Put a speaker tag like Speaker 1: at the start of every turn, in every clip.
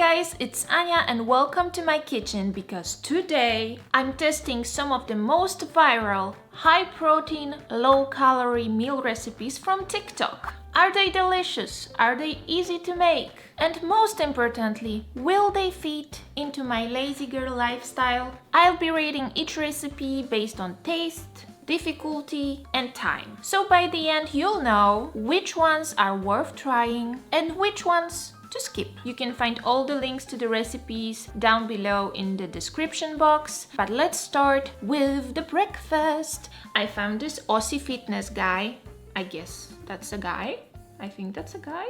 Speaker 1: guys, it's Anya and welcome to my kitchen because today I'm testing some of the most viral, high-protein, low-calorie meal recipes from TikTok. Are they delicious? Are they easy to make? And most importantly, will they fit into my lazy girl lifestyle? I'll be rating each recipe based on taste, difficulty, and time. So by the end, you'll know which ones are worth trying and which ones to skip. You can find all the links to the recipes down below in the description box. But let's start with the breakfast. I found this Aussie fitness guy. I guess that's a guy. I think that's a guy.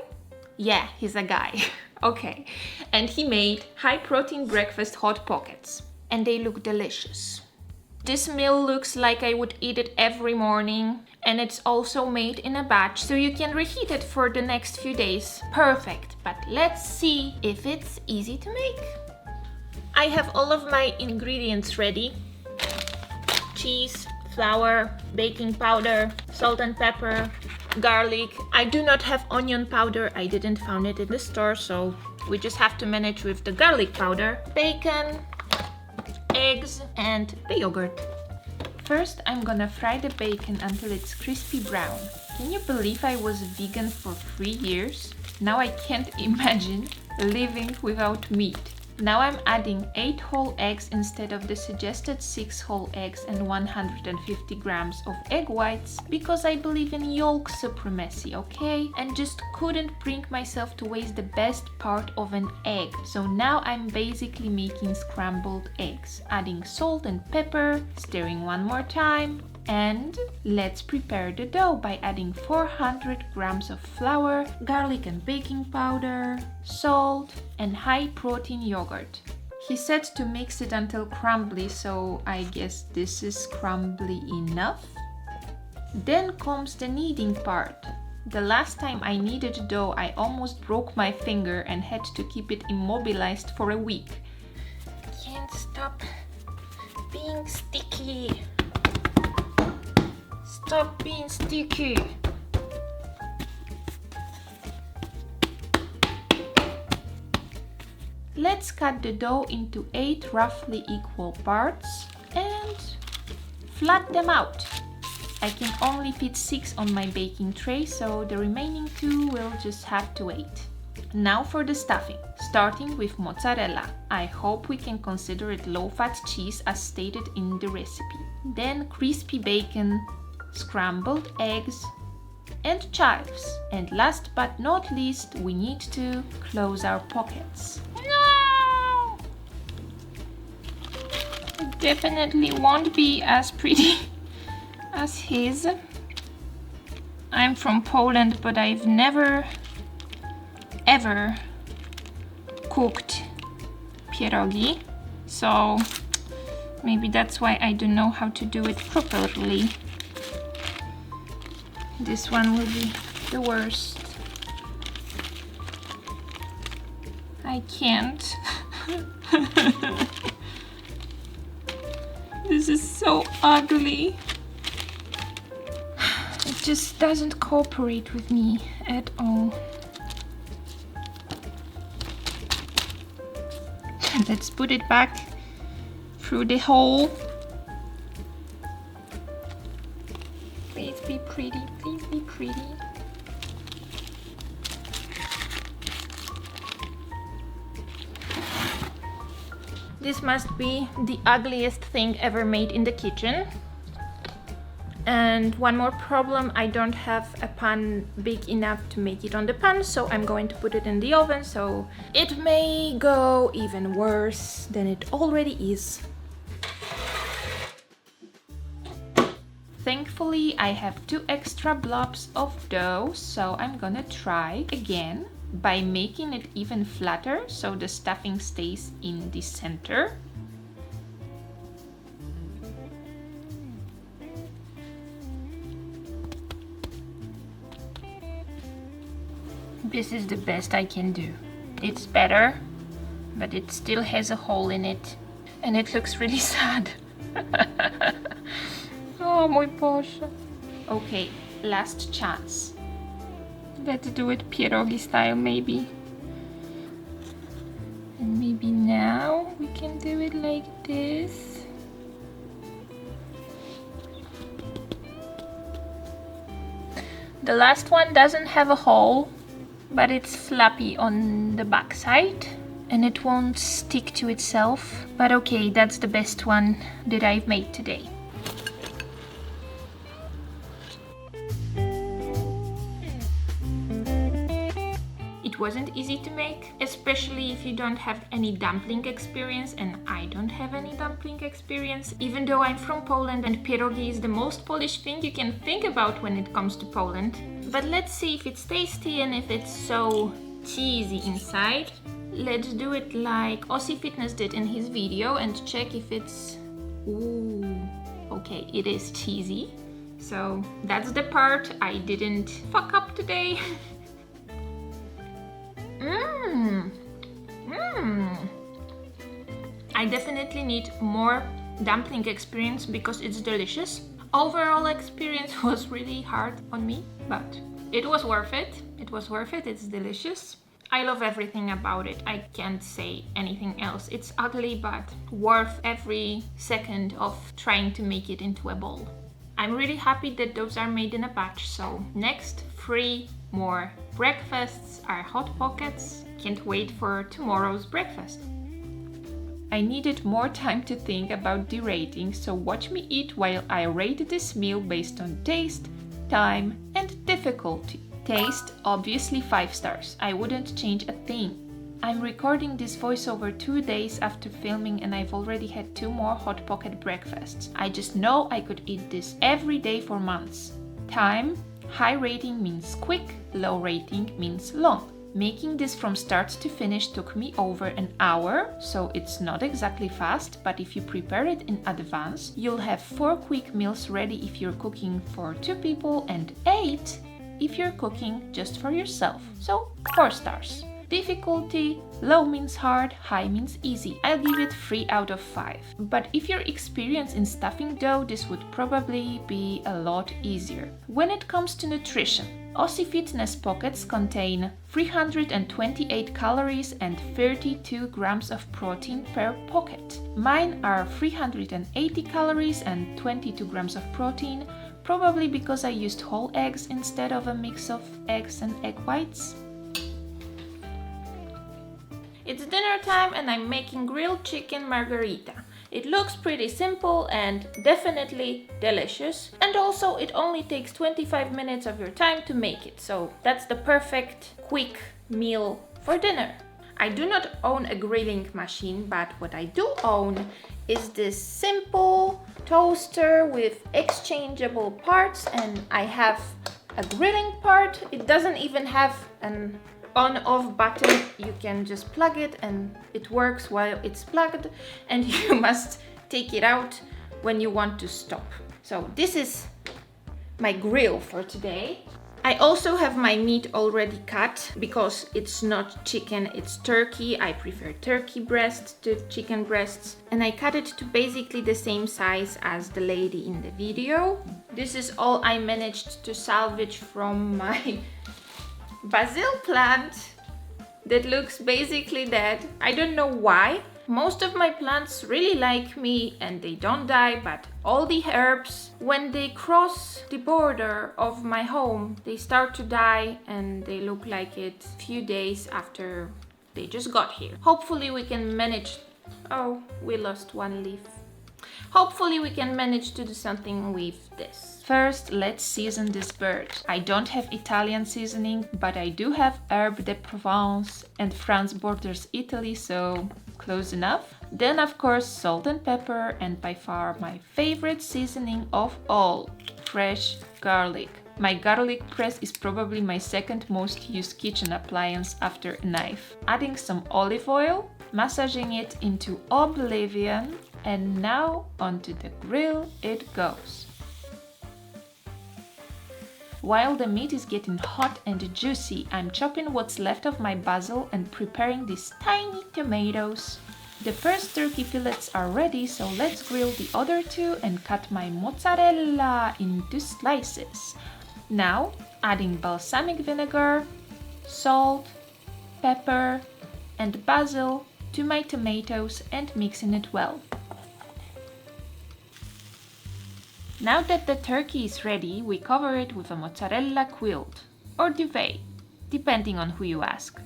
Speaker 1: Yeah, he's a guy. Okay. And he made high protein breakfast hot pockets. And they look delicious. This meal looks like I would eat it every morning, and it's also made in a batch, so you can reheat it for the next few days. Perfect, but let's see if it's easy to make. I have all of my ingredients ready. Cheese, flour, baking powder, salt and pepper, garlic. I do not have onion powder, I didn't find it in the store, so we just have to manage with the garlic powder, bacon, eggs, and the yogurt. First, I'm gonna fry the bacon until it's crispy brown. Can you believe I was vegan for 3 years? Now I can't imagine living without meat. Now I'm adding 8 whole eggs instead of the suggested 6 whole eggs and 150 grams of egg whites because I believe in yolk supremacy, okay? And just couldn't bring myself to waste the best part of an egg. So now I'm basically making scrambled eggs, adding salt and pepper, stirring one more time. And let's prepare the dough by adding 400 grams of flour, garlic and baking powder, salt, and high protein yogurt. He said to mix it until crumbly, so I guess this is crumbly enough. Then comes the kneading part. The last time I kneaded dough, I almost broke my finger and had to keep it immobilized for a week. Can't stop being sticky. Stop being sticky. Let's cut the dough into 8 roughly equal parts and flat them out. I can only fit 6 on my baking tray, so the remaining 2 will just have to wait. Now for the stuffing, starting with mozzarella. I hope we can consider it low-fat cheese as stated in the recipe. Then crispy bacon, scrambled eggs, and chives. And last but not least, we need to close our pockets. No! It definitely won't be as pretty as his. I'm from Poland, but I've never ever cooked pierogi, so maybe that's why I don't know how to do it properly. This one will be the worst. I can't. This is so ugly. It just doesn't cooperate with me at all. Let's put it back through the hole. Please be pretty, please be pretty. This must be the ugliest thing ever made in the kitchen. And one more problem, I don't have a pan big enough to make it on the pan, so I'm going to put it in the oven, so it may go even worse than it already is. Thankfully, I have 2 extra blobs of dough, so I'm gonna try again by making it even flatter so the stuffing stays in the center. This is the best I can do. It's better, but it still has a hole in it, and it looks really sad. Oh mój Boże. Okay, last chance. Let's do it pierogi style maybe. we can do it like this. The last one doesn't have a hole, but it's flappy on the back side and it won't stick to itself. But okay, that's the best one that I've made today. It wasn't easy to make, especially if you don't have any dumpling experience, and I don't have any dumpling experience, even though I'm from Poland and pierogi is the most Polish thing you can think about when it comes to Poland. But let's see if it's tasty and if it's so cheesy inside. Let's do it like Aussie Fitness did in his video and check if it's... Ooh, okay, it is cheesy. So that's the part I didn't fuck up today. I definitely need more dumpling experience because it's delicious. Overall experience was really hard on me, but it was worth it. It was worth it. It's delicious. I love everything about it. I can't say anything else. It's ugly, but worth every second of trying to make it into a bowl. I'm really happy that those are made in a batch. So next, 3 more breakfasts are Hot Pockets. Can't wait for tomorrow's breakfast. I needed more time to think about the rating, so watch me eat while I rate this meal based on taste, time, and difficulty. Taste, obviously 5 stars. I wouldn't change a thing. I'm recording this voiceover 2 days after filming and I've already had 2 more Hot Pocket breakfasts. I just know I could eat this every day for months. Time, high rating means quick, low rating means long. Making this from start to finish took me over an hour, so it's not exactly fast, but if you prepare it in advance, you'll have 4 quick meals ready if you're cooking for 2 people and 8 if you're cooking just for yourself. So 4 stars. Difficulty, low means hard, high means easy. I'll give it 3 out of 5. But if you're experienced in stuffing dough, this would probably be a lot easier. When it comes to nutrition, Aussie Fitness pockets contain 328 calories and 32 grams of protein per pocket. Mine are 380 calories and 22 grams of protein, probably because I used whole eggs instead of a mix of eggs and egg whites. It's dinner time and I'm making grilled chicken margharita. It looks pretty simple and definitely delicious. And also it only takes 25 minutes of your time to make it. So that's the perfect quick meal for dinner. I do not own a grilling machine, but what I do own is this simple toaster with exchangeable parts, and I have a grilling part. It doesn't even have an on-off button. You can just plug it and it works while it's plugged, and you must take it out when you want to stop. So this is my grill for today. I also have my meat already cut because it's not chicken, it's turkey. I prefer turkey breasts to chicken breasts, and I cut it to basically the same size as the lady in the video. This is all I managed to salvage from my basil plant that looks basically dead. I don't know why. Most of my plants really like me and they don't die, but all the herbs, when they cross the border of my home, they start to die and they look like it a few days after they just got here. Hopefully we can manage... Oh, we lost one leaf. Hopefully we can manage to do something with this. First, let's season this bird. I don't have Italian seasoning, but I do have Herbe de Provence, and France borders Italy, so close enough. Then of course salt and pepper, and by far my favorite seasoning of all, fresh garlic. My garlic press is probably my second most used kitchen appliance after a knife. Adding some olive oil, massaging it into oblivion, and now onto the grill it goes. While the meat is getting hot and juicy, I'm chopping what's left of my basil and preparing these tiny tomatoes. The first turkey fillets are ready, so let's grill the other 2 and cut my mozzarella into slices. Now, adding balsamic vinegar, salt, pepper, and basil to my tomatoes and mixing it well. Now that the turkey is ready, we cover it with a mozzarella quilt or duvet, depending on who you ask.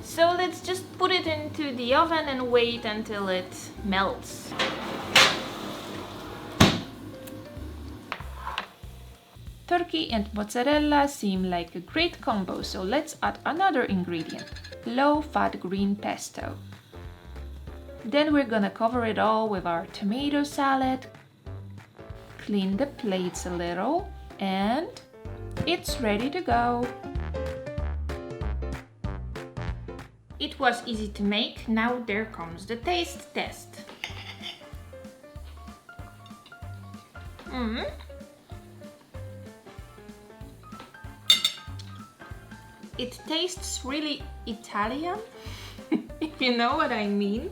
Speaker 1: So let's just put it into the oven and wait until it melts. Turkey and mozzarella seem like a great combo, so let's add another ingredient, low-fat green pesto. Then we're gonna cover it all with our tomato salad, clean the plates a little, and it's ready to go. It was easy to make, now there comes the taste test. It tastes really Italian, if you know what I mean.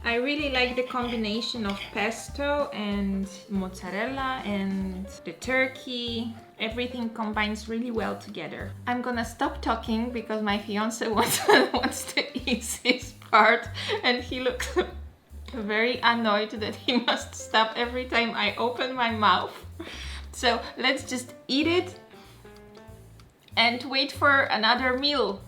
Speaker 1: I really like the combination of pesto and mozzarella and the turkey. Everything combines really well together. I'm gonna stop talking because my fiance wants to eat his part and he looks very annoyed that he must stop every time I open my mouth. So let's just eat it and wait for another meal.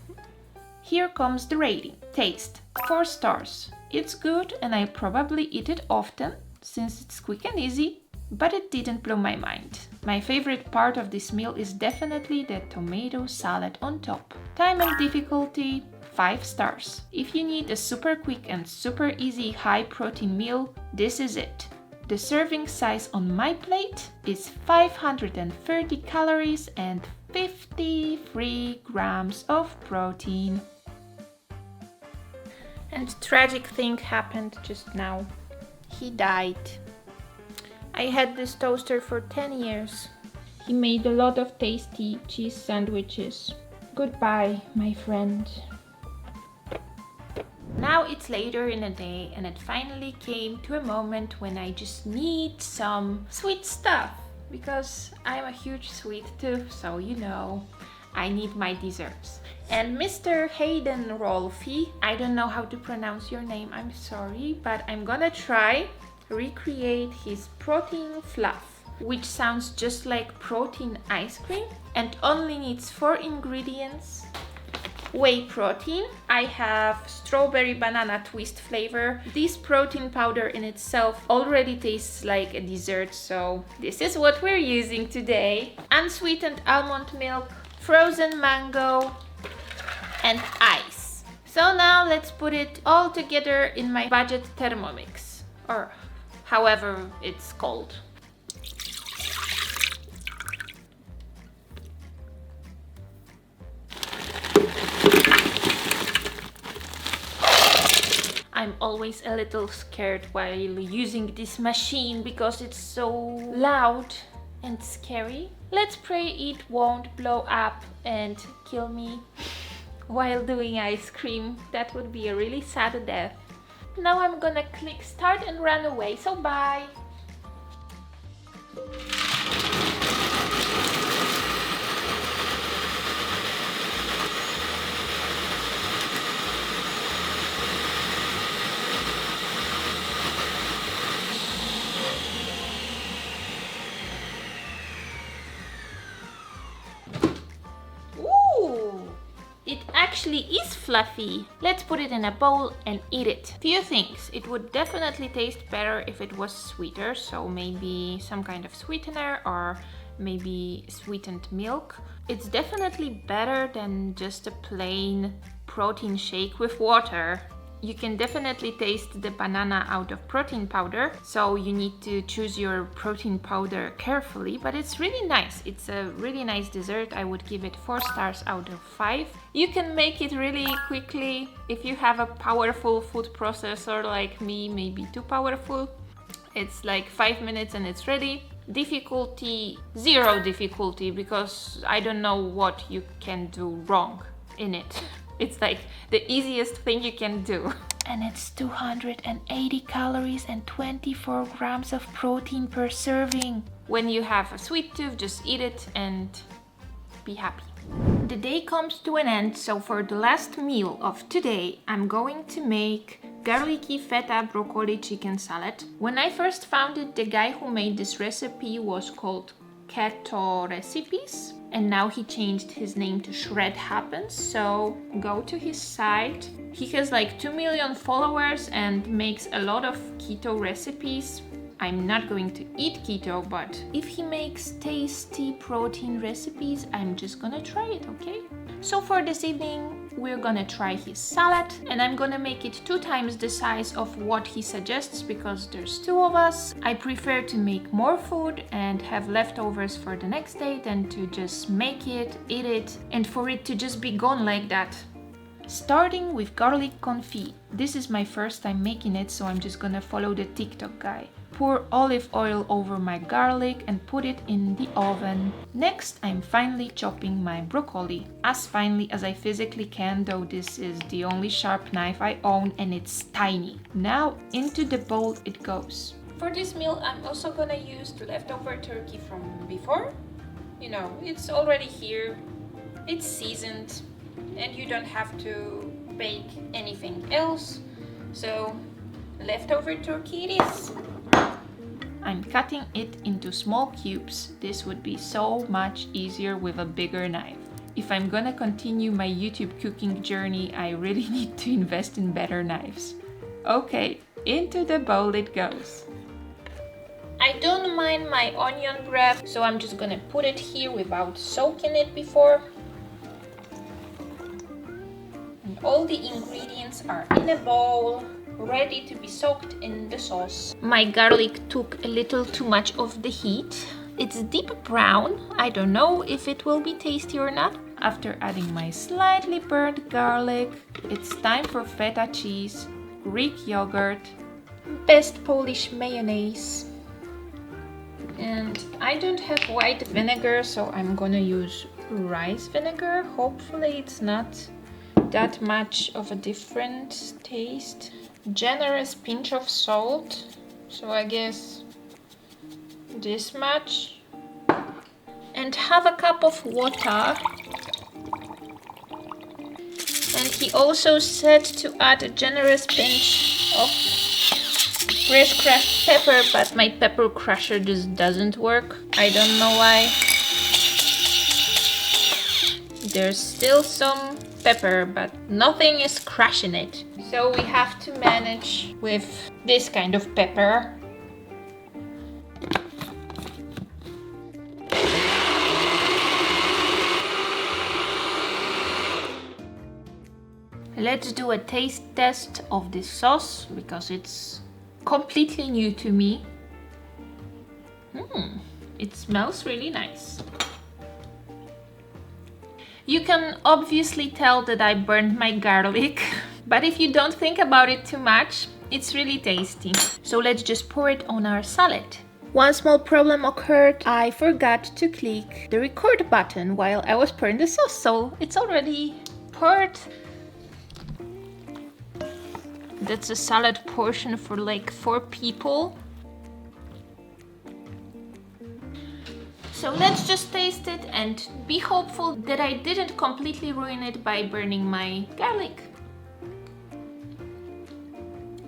Speaker 1: Here comes the rating. Taste, 4 stars. It's good and I probably eat it often since it's quick and easy, but it didn't blow my mind. My favorite part of this meal is definitely the tomato salad on top. Time and difficulty, 5 stars. If you need a super quick and super easy high protein meal, this is it. The serving size on my plate is 530 calories and 53 grams of protein. And tragic thing happened just now. He died. I had this toaster for 10 years. He made a lot of tasty cheese sandwiches. Goodbye, my friend. Now it's later in the day and it finally came to a moment when I just need some sweet stuff. Because I'm a huge sweet tooth, so you know, I need my desserts. And Mr. Hayden Rolfie, I don't know how to pronounce your name, I'm sorry, but I'm gonna try recreate his protein fluff, which sounds just like protein ice cream and only needs 4 ingredients. Whey protein. I have strawberry banana twist flavor. This protein powder in itself already tastes like a dessert, so this is what we're using today. Unsweetened almond milk, frozen mango, and ice. So now let's put it all together in my budget Thermomix, or however it's called. I'm always a little scared while using this machine because it's so loud and scary. Let's pray it won't blow up and kill me while doing ice cream. That would be a really sad death. Now I'm gonna click start and run away, so bye! Actually is fluffy. Let's put it in a bowl and eat it. Few things. It would definitely taste better if it was sweeter, so maybe some kind of sweetener or maybe sweetened milk. It's definitely better than just a plain protein shake with water. You can definitely taste the banana out of protein powder, so you need to choose your protein powder carefully, but it's really nice. It's a really nice dessert. I would give it 4 stars out of 5. You can make it really quickly if you have a powerful food processor like me, maybe too powerful. It's like 5 minutes and it's ready. Difficulty, 0 difficulty, because I don't know what you can do wrong in it. It's like the easiest thing you can do. And it's 280 calories and 24 grams of protein per serving. When you have a sweet tooth, just eat it and be happy. the day comes to an end, so for the last meal of today, I'm going to make garlicky feta broccoli chicken salad. When I first found it, the guy who made this recipe was called Keto Recipes, and now he changed his name to Shred Happens, so go to his site. He has like 2 million followers and makes a lot of keto recipes. I'm not going to eat keto, but if he makes tasty protein recipes, I'm just gonna try it, okay? So for this evening, we're gonna try his salad, and I'm gonna make it 2 times the size of what he suggests because there's 2 of us. I prefer to make more food and have leftovers for the next day than to just make it, eat it, and for it to just be gone like that. Starting with garlic confit. This is my first time making it, so I'm just gonna follow the TikTok guy. Pour olive oil over my garlic and put it in the oven. Next, I'm finely chopping my broccoli. As finely as I physically can, though this is the only sharp knife I own and it's tiny. Now into the bowl it goes. For this meal, I'm also gonna use the leftover turkey from before. You know, it's already here, it's seasoned, and you don't have to bake anything else. So, leftover turkey it is. I'm cutting it into small cubes. This would be so much easier with a bigger knife. If I'm gonna continue my YouTube cooking journey, I really need to invest in better knives. Okay, into the bowl it goes. I don't mind my onion breath, so I'm just gonna put it here without soaking it before. And all the ingredients are in a bowl, ready to be soaked in the sauce. My garlic took a little too much of the heat. It's deep brown. I don't know if it will be tasty or not. After adding my slightly burnt garlic, it's time for feta cheese, Greek yogurt, best Polish mayonnaise. And I don't have white vinegar, so I'm gonna use rice vinegar. Hopefully it's not that much of a different taste. Generous pinch of salt, so I guess this much, and half a cup of water. And he also said to add a generous pinch of fresh crushed pepper, but my pepper crusher just doesn't work. I don't know why. There's still some pepper, but nothing is crushing it. So we have to manage with this kind of pepper. Let's do a taste test of this sauce because it's completely new to me. It smells really nice. You can obviously tell that I burned my garlic, but if you don't think about it too much, it's really tasty. So let's just pour it on our salad. One small problem occurred. I forgot to click the record button while I was pouring the sauce, so it's already poured. That's a salad portion for like 4 people. So let's just taste it and be hopeful that I didn't completely ruin it by burning my garlic.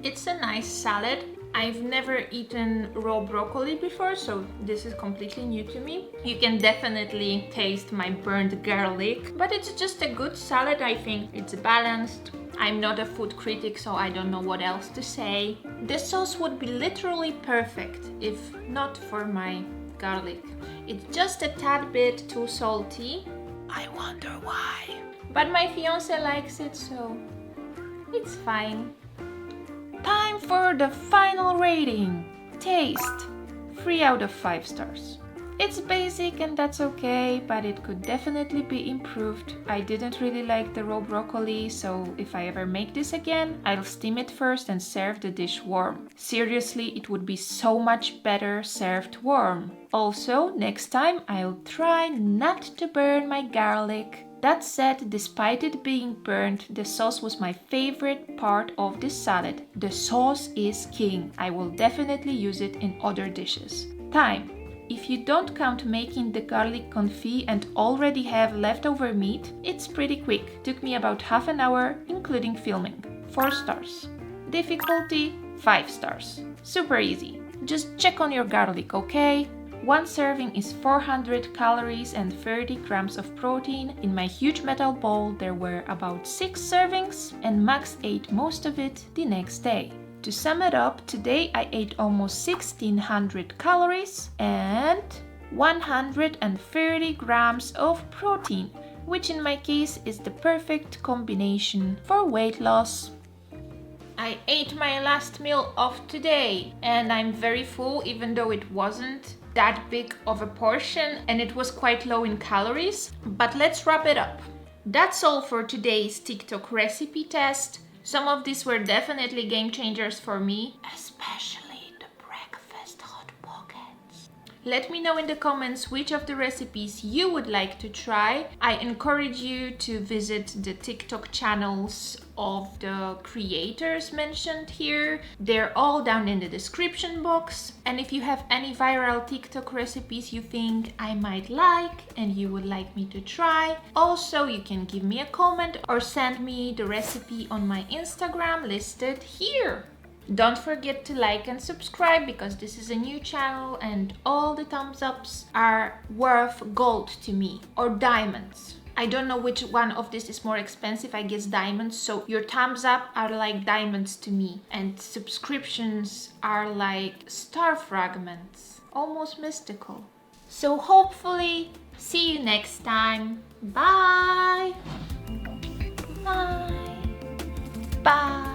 Speaker 1: It's a nice salad. I've never eaten raw broccoli before, so this is completely new to me. You can definitely taste my burnt garlic, but it's just a good salad, I think. It's balanced. I'm not a food critic, so I don't know what else to say. This sauce would be literally perfect if not for my garlic. It's just a tad bit too salty. I wonder why. But my fiance likes it, so it's fine. Time for the final rating. Taste. 3 out of 5 stars. It's basic and that's okay, but it could definitely be improved. I didn't really like the raw broccoli, so if I ever make this again, I'll steam it first and serve the dish warm. Seriously, it would be so much better served warm. Also, next time I'll try not to burn my garlic. That said, despite it being burnt, the sauce was my favorite part of this salad. The sauce is king. I will definitely use it in other dishes. Time. If you don't count making the garlic confit and already have leftover meat, it's pretty quick. Took me about half an hour, including filming. 4 stars. Difficulty, 5 stars. Super easy. Just check on your garlic, okay? One serving is 400 calories and 30 grams of protein. In my huge metal bowl, there were about 6 servings, and Max ate most of it the next day. To sum it up, today I ate almost 1600 calories and 130 grams of protein, which in my case is the perfect combination for weight loss. I ate my last meal of today and I'm very full, even though it wasn't that big of a portion and it was quite low in calories. But let's wrap it up. That's all for today's TikTok recipe test. Some of these were definitely game changers for me, especially the breakfast hot pockets. Let me know in the comments which of the recipes you would like to try. I encourage you to visit the TikTok channels of the creators mentioned here. They're all down in the description box. And if you have any viral TikTok recipes you think I might like and you would like me to try, also you can give me a comment or send me the recipe on my Instagram listed here. Don't forget to like and subscribe because this is a new channel and all the thumbs ups are worth gold to me, or diamonds. I don't know which one of this is more expensive, I guess diamonds. So your thumbs up are like diamonds to me and subscriptions are like star fragments, almost mystical. So hopefully see you next time. Bye. Bye. Bye.